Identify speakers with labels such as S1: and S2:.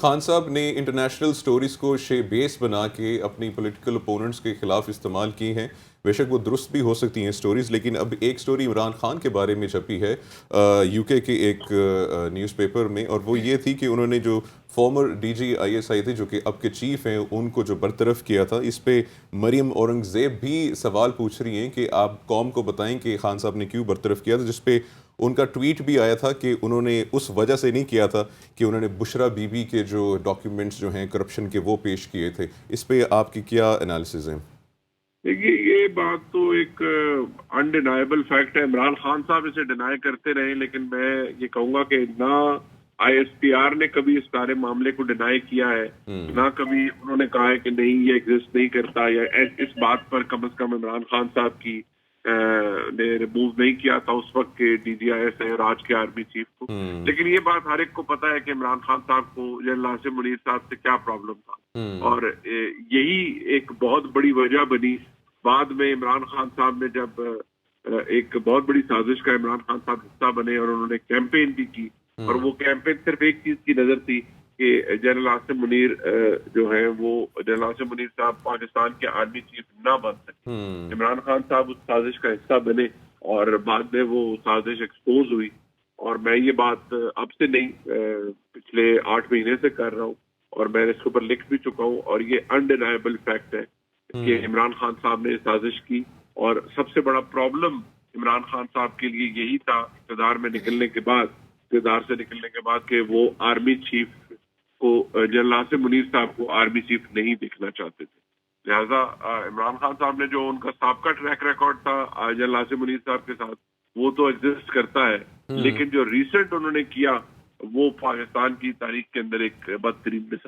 S1: خان صاحب نے international stories کو بیس بنا کے اپنی پولیٹیکل اپوننٹس کے خلاف استعمال کی ہیں. بے شک وہ درست بھی ہو سکتی ہیں سٹوریز، لیکن اب ایک سٹوری عمران خان کے بارے میں چھپی ہے یو کے ایک نیوز پیپر میں، اور وہ یہ تھی کہ انہوں نے جو former D G I S I تھے جو کہ اب کے چیف ہیں ان کو جو برطرف کیا تھا، اس پہ مریم اورنگزیب بھی سوال پوچھ رہی ہیں کہ آپ قوم کو بتائیں کہ خان صاحب نے کیوں برطرف کیا تھا، جس پہ ان کا ٹویٹ بھی آیا تھا کہ انہوں نے اس وجہ سے نہیں کیا تھا کہ انہوں نے بشرا بی بی کے جو ڈاکیومنٹس جو ہیں کرپشن کے وہ پیش کیے تھے. اس پہ آپ کی کیا انالیسز ہیں؟
S2: دیکھیے، یہ بات تو ایک انڈینائبل فیکٹ ہے. عمران خان صاحب اسے ڈینائی کرتے رہے، لیکن میں یہ کہوں گا کہ نہ آئی ایس پی آر نے کبھی اس سارے معاملے کو ڈینائی کیا ہے، نہ کبھی انہوں نے کہا ہے کہ نہیں یہ ایگزسٹ نہیں کرتا، یا اس بات پر کم از کم عمران خان صاحب کی نے ریموو نہیں کیا تھا اس وقت کے ڈی جی آئی ایس ہے اور آج کے آرمی چیف کو. لیکن یہ بات ہر ایک کو پتا ہے کہ عمران خان صاحب کو جنرل عاصم منیر صاحب سے کیا پرابلم تھا، اور یہی ایک بہت بڑی وجہ بنی. بعد میں عمران خان صاحب نے جب ایک بہت بڑی سازش کا عمران خان صاحب حصہ بنے اور انہوں نے کیمپین بھی کی، اور وہ کیمپین صرف ایک چیز کی نظر تھی کہ جنرل عاصم منیر جو ہیں وہ جنرل عاصم منیر صاحب پاکستان کے آرمی چیف نہ بن سکے. عمران خان صاحب اس سازش کا حصہ بنے اور بعد میں وہ سازش ایکسپوز ہوئی. اور میں یہ بات اب سے نہیں پچھلے 8 مہینے سے کر رہا ہوں، اور میں اس کے اوپر لکھ بھی چکا ہوں، اور یہ انڈینائبل فیکٹ ہے کہ عمران خان صاحب نے سازش کی. اور سب سے بڑا پرابلم عمران خان صاحب کے لیے یہی تھا اقتدار سے نکلنے کے بعد کہ وہ آرمی چیف کو جنرل عاصم منیر صاحب کو آرمی چیف نہیں دیکھنا چاہتے تھے. لہذا عمران خان صاحب نے جو ان کا سابقہ ٹریک ریکارڈ تھا جنرل عاصم منیر صاحب کے ساتھ، وہ تو ایگزسٹ کرتا ہے، لیکن جو ریسنٹ انہوں نے کیا وہ پاکستان کی تاریخ کے اندر ایک بدترین مثال